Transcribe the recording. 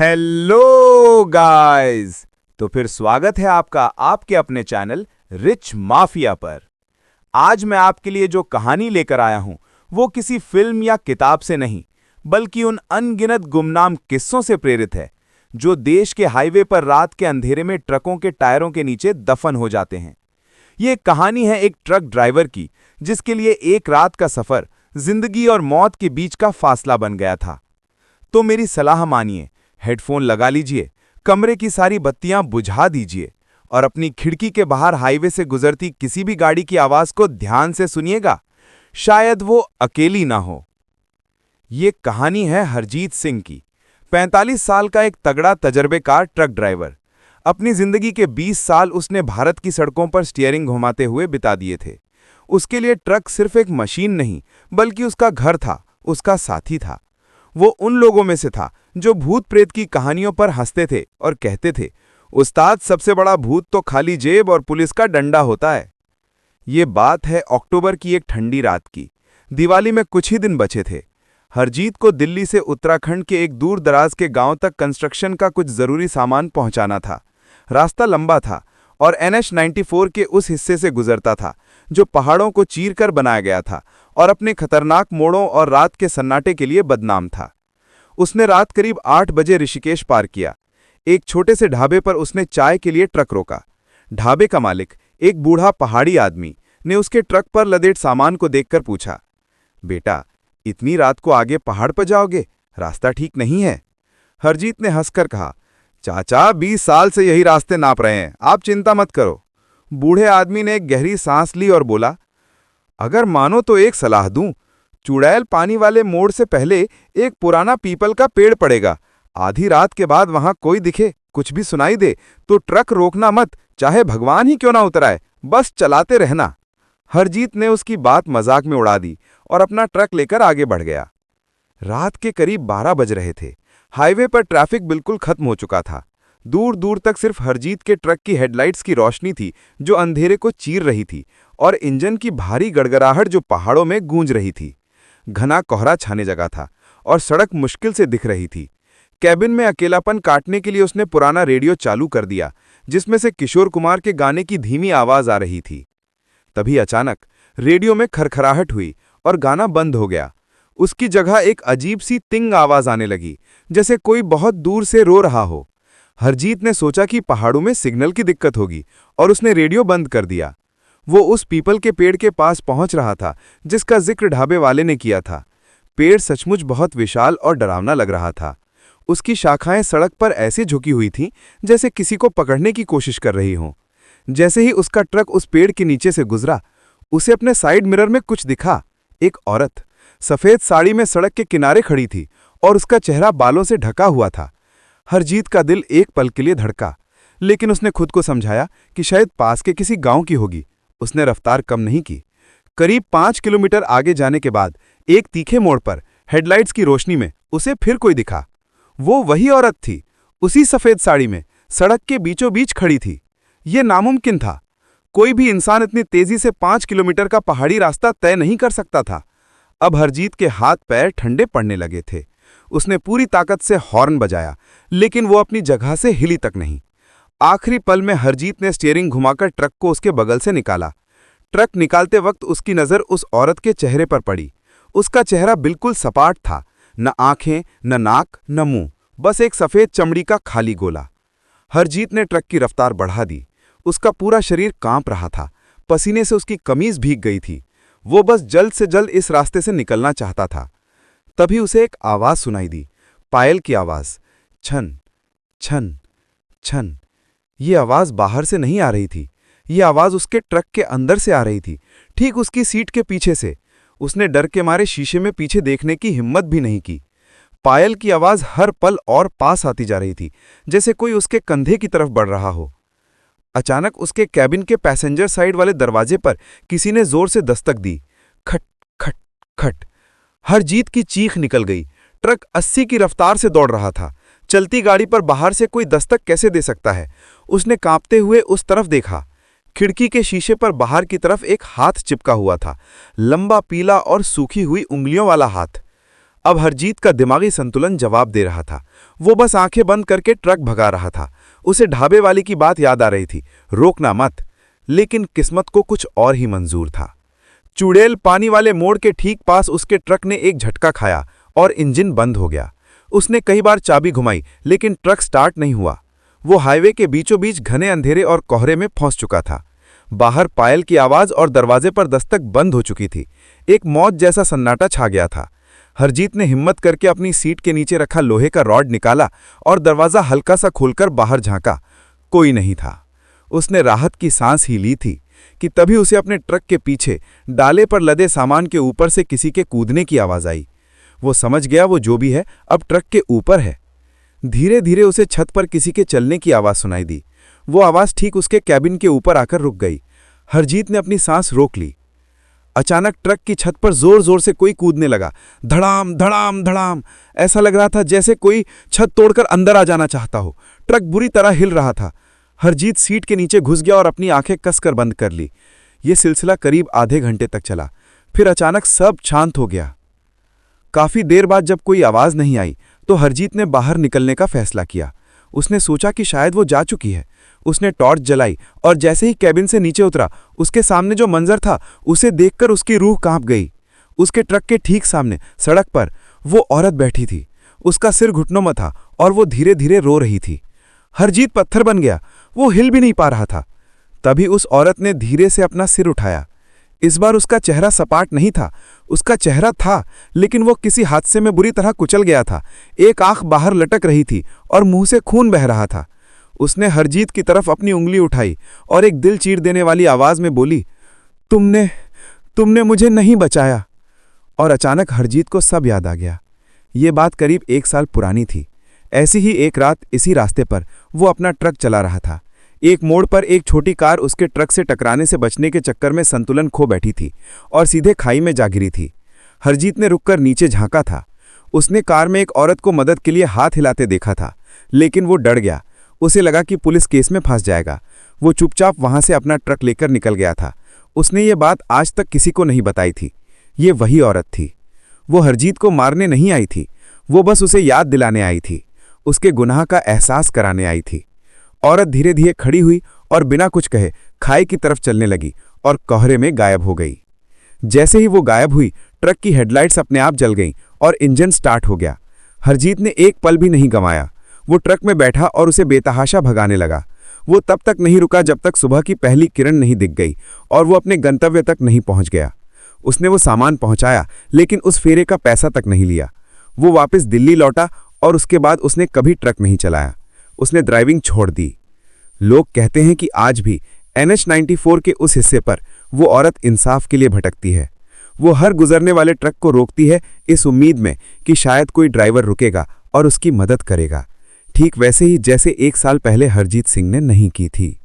Hello guys. तो फिर स्वागत है आपका आपके अपने चैनल रिच माफिया पर। आज मैं आपके लिए जो कहानी लेकर आया हूं वो किसी फिल्म या किताब से नहीं, बल्कि उन अनगिनत गुमनाम किस्सों से प्रेरित है जो देश के हाईवे पर रात के अंधेरे में ट्रकों के टायरों के नीचे दफन हो जाते हैं। ये कहानी है एक ट्रक ड्राइवर की, जिसके लिए एक रात का सफर जिंदगी और मौत के बीच का फासला बन गया था। तो मेरी सलाह मानिए, हेडफोन लगा लीजिए, कमरे की सारी बत्तियां बुझा दीजिए और अपनी खिड़की के बाहर हाईवे से गुजरती किसी भी गाड़ी की आवाज को ध्यान से सुनिएगा। शायद वो अकेली ना हो। ये कहानी है हरजीत सिंह की। 45 साल का एक तगड़ा तजर्बेकार ट्रक ड्राइवर। अपनी जिंदगी के 20 साल उसने भारत की सड़कों पर स्टीयरिंग घुमाते हुए बिता दिए थे। उसके लिए ट्रक सिर्फ एक मशीन नहीं, बल्कि उसका घर था, उसका साथी था। वो उन लोगों में से था जो भूत प्रेत की कहानियों पर हंसते थे और कहते थे, उस्ताद, सबसे बड़ा भूत तो खाली जेब और पुलिस का डंडा होता है। ये बात है अक्टूबर की एक ठंडी रात की। दिवाली में कुछ ही दिन बचे थे। हरजीत को दिल्ली से उत्तराखंड के एक दूर दराज के गांव तक कंस्ट्रक्शन का कुछ जरूरी सामान पहुंचाना था। रास्ता लंबा था और NH 94 के उस हिस्से से गुजरता था जो पहाड़ों को चीर कर बनाया गया था और अपने खतरनाक मोड़ों और रात के सन्नाटे के लिए बदनाम था। उसने रात करीब 8 बजे ऋषिकेश पार किया। एक छोटे से ढाबे पर उसने चाय के लिए ट्रक रोका। ढाबे का मालिक, एक बूढ़ा पहाड़ी आदमी, ने उसके ट्रक पर लदेट सामान को देखकर पूछा, बेटा, इतनी रात को आगे पहाड़ पर जाओगे? रास्ता ठीक नहीं है। हरजीत ने हंसकर कहा, चाचा, 20 साल से यही रास्ते नाप रहे हैं, आप चिंता मत करो। बूढ़े आदमी ने एक गहरी सांस ली और बोला, अगर मानो तो एक सलाह दूं। चुड़ैल पानी वाले मोड़ से पहले एक पुराना पीपल का पेड़ पड़ेगा। आधी रात के बाद वहां कोई दिखे, कुछ भी सुनाई दे तो ट्रक रोकना मत, चाहे भगवान ही क्यों ना उतराए, बस चलाते रहना। हरजीत ने उसकी बात मजाक में उड़ा दी और अपना ट्रक लेकर आगे बढ़ गया। रात के करीब 12 बज रहे थे। हाईवे पर ट्रैफिक बिल्कुल खत्म हो चुका था। दूर दूर तक सिर्फ हरजीत के ट्रक की हेडलाइट्स की रोशनी थी जो अंधेरे को चीर रही थी, और इंजन की भारी गड़गड़ाहट जो पहाड़ों में गूंज रही थी। घना कोहरा छाने जगह था और सड़क मुश्किल से दिख रही थी। कैबिन में अकेलापन काटने के लिए उसने पुराना रेडियो चालू कर दिया, जिसमें से किशोर कुमार के गाने की धीमी आवाज आ रही थी। तभी अचानक रेडियो में खरखराहट हुई और गाना बंद हो गया। उसकी जगह एक अजीब सी तिंग आवाज आने लगी, जैसे कोई बहुत दूर से रो रहा हो। हरजीत ने सोचा कि पहाड़ों में सिग्नल की दिक्कत होगी और उसने रेडियो बंद कर दिया। वो उस पीपल के पेड़ के पास पहुंच रहा था जिसका जिक्र ढाबे वाले ने किया था। पेड़ सचमुच बहुत विशाल और डरावना लग रहा था। उसकी शाखाएं सड़क पर ऐसे झुकी हुई थीं जैसे किसी को पकड़ने की कोशिश कर रही हों। जैसे ही उसका ट्रक उस पेड़ के नीचे से गुजरा, उसे अपने साइड मिरर में कुछ दिखा। एक औरत सफेद साड़ी में सड़क के किनारे खड़ी थी और उसका चेहरा बालों से ढका हुआ था। हरजीत का दिल एक पल के लिए धड़का, लेकिन उसने खुद को समझाया कि शायद पास के किसी गांव की होगी। उसने रफ्तार कम नहीं की। करीब 5 किलोमीटर आगे जाने के बाद एक तीखे मोड़ पर हेडलाइट्स की रोशनी में उसे फिर कोई दिखा। वो वही औरत थी, उसी सफेद साड़ी में, सड़क के बीचों बीच खड़ी थी। ये नामुमकिन था। कोई भी इंसान इतनी तेजी से 5 किलोमीटर का पहाड़ी रास्ता तय नहीं कर सकता था। अब हरजीत के हाथ पैर ठंडे पड़ने लगे थे। उसने पूरी ताकत से हॉर्न बजाया, लेकिन वो अपनी जगह से हिली तक नहीं। आखिरी पल में हरजीत ने स्टीयरिंग घुमाकर ट्रक को उसके बगल से निकाला। ट्रक निकालते वक्त उसकी नज़र उस औरत के चेहरे पर पड़ी। उसका चेहरा बिल्कुल सपाट था, न आंखें, न नाक, न मुंह, बस एक सफ़ेद चमड़ी का खाली गोला। हरजीत ने ट्रक की रफ्तार बढ़ा दी। उसका पूरा शरीर कांप रहा था, पसीने से उसकी कमीज भीग गई थी। वो बस जल्द से जल्द इस रास्ते से निकलना चाहता था। तभी उसे एक आवाज़ सुनाई दी, पायल की आवाज़। छन छन छन। ये आवाज़ बाहर से नहीं आ रही थी, ये आवाज़ उसके ट्रक के अंदर से आ रही थी, ठीक उसकी सीट के पीछे से। उसने डर के मारे शीशे में पीछे देखने की हिम्मत भी नहीं की। पायल की आवाज़ हर पल और पास आती जा रही थी, जैसे कोई उसके कंधे की तरफ बढ़ रहा हो। अचानक उसके कैबिन के पैसेंजर साइड वाले दरवाजे पर किसी ने जोर से दस्तक दी। खट खट खट। हरजीत की चीख निकल गई। ट्रक 80 की रफ्तार से दौड़ रहा था। चलती गाड़ी पर बाहर से कोई दस्तक कैसे दे सकता है? उसने कांपते हुए उस तरफ देखा। खिड़की के शीशे पर बाहर की तरफ एक हाथ चिपका हुआ था, लंबा, पीला और सूखी हुई उंगलियों वाला हाथ। अब हरजीत का दिमागी संतुलन जवाब दे रहा था। वो बस आंखें बंद करके ट्रक भगा रहा था। उसे ढाबे वाली की बात याद आ रही थी, रोकना मत। लेकिन किस्मत को कुछ और ही मंजूर था। चुड़ैल पानी वाले मोड़ के ठीक पास उसके ट्रक ने एक झटका खाया और इंजन बंद हो गया। उसने कई बार चाबी घुमाई, लेकिन ट्रक स्टार्ट नहीं हुआ। वो हाईवे के बीचों बीच घने अंधेरे और कोहरे में फंस चुका था। बाहर पायल की आवाज और दरवाजे पर दस्तक बंद हो चुकी थी। एक मौत जैसा सन्नाटा छा गया था। हरजीत ने हिम्मत करके अपनी सीट के नीचे रखा लोहे का रॉड निकाला और दरवाजा हल्का सा खोलकर बाहर झांका। कोई नहीं था। उसने राहत की सांस ही ली थी कि तभी उसे अपने ट्रक के पीछे डाले पर लदे सामान के ऊपर से किसी के कूदने की आवाज आई। वो समझ गया वो जो भी है अब ट्रक के ऊपर है। धीरे धीरे उसे छत पर किसी के चलने की आवाज सुनाई दी। वो आवाज ठीक उसके कैबिन के ऊपर आकर रुक गई। हरजीत ने अपनी सांस रोक ली। अचानक ट्रक की छत पर जोर जोर से कोई कूदने लगा। धड़ाम धड़ाम धड़ाम, ऐसा लग रहा था जैसे कोई छत तोड़कर अंदर आ जाना चाहता हो। ट्रक बुरी तरह हिल रहा था। हरजीत सीट के नीचे घुस गया और अपनी आंखें कसकर बंद कर ली। ये सिलसिला करीब आधे घंटे तक चला। फिर अचानक सब शांत हो गया। काफी देर बाद जब कोई आवाज नहीं आई तो हरजीत ने बाहर निकलने का फैसला किया। उसने सोचा कि शायद वो जा चुकी है। उसने टॉर्च जलाई और जैसे ही कैबिन से नीचे उतरा, उसके सामने जो मंजर था उसे देखकर उसकी रूह कांप गई। उसके ट्रक के ठीक सामने सड़क पर वो औरत बैठी थी। उसका सिर घुटनों में था और वो धीरे धीरे रो रही थी। हरजीत पत्थर बन गया। वो हिल भी नहीं पा रहा था। तभी उस औरत ने धीरे से अपना सिर उठाया। इस बार उसका चेहरा सपाट नहीं था। उसका चेहरा था, लेकिन वो किसी हादसे में बुरी तरह कुचल गया था। एक आंख बाहर लटक रही थी और मुंह से खून बह रहा था। उसने हरजीत की तरफ अपनी उंगली उठाई और एक दिल चीर देने वाली आवाज में बोली, तुमने मुझे नहीं बचाया। और अचानक हरजीत को सब याद आ गया। ये बात करीब 1 साल पुरानी थी। ऐसी ही एक रात इसी रास्ते पर वो अपना ट्रक चला रहा था। एक मोड़ पर एक छोटी कार उसके ट्रक से टकराने से बचने के चक्कर में संतुलन खो बैठी थी और सीधे खाई में जा गिरी थी। हरजीत ने रुककर नीचे झांका था। उसने कार में एक औरत को मदद के लिए हाथ हिलाते देखा था, लेकिन वो डर गया। उसे लगा कि पुलिस केस में फंस जाएगा। वो चुपचाप वहां से अपना ट्रक लेकर निकल गया था। उसने ये बात आज तक किसी को नहीं बताई थी। ये वही औरत थी। वो हरजीत को मारने नहीं आई थी। वो बस उसे याद दिलाने आई थी, उसके गुनाह का एहसास कराने आई थी। औरत धीरे धीरे खड़ी हुई और बिना कुछ कहे खाई की तरफ चलने लगी और कोहरे में गायब हो गई। जैसे ही वो गायब हुई, ट्रक की हेडलाइट्स अपने आप जल गईं और इंजन स्टार्ट हो गया। हरजीत ने एक पल भी नहीं गंवाया। वो ट्रक में बैठा और उसे बेतहाशा भगाने लगा। वो तब तक नहीं रुका जब तक सुबह की पहली किरण नहीं दिख गई और वो अपने गंतव्य तक नहीं पहुंच गया। उसने वो सामान पहुंचाया, लेकिन उस फेरे का पैसा तक नहीं लिया। वो वापस दिल्ली लौटा और उसके बाद उसने कभी ट्रक नहीं चलाया। उसने ड्राइविंग छोड़ दी। लोग कहते हैं कि आज भी NH 94 के उस हिस्से पर वो औरत इंसाफ के लिए भटकती है। वो हर गुजरने वाले ट्रक को रोकती है, इस उम्मीद में कि शायद कोई ड्राइवर रुकेगा और उसकी मदद करेगा, ठीक वैसे ही जैसे 1 साल पहले हरजीत सिंह ने नहीं की थी।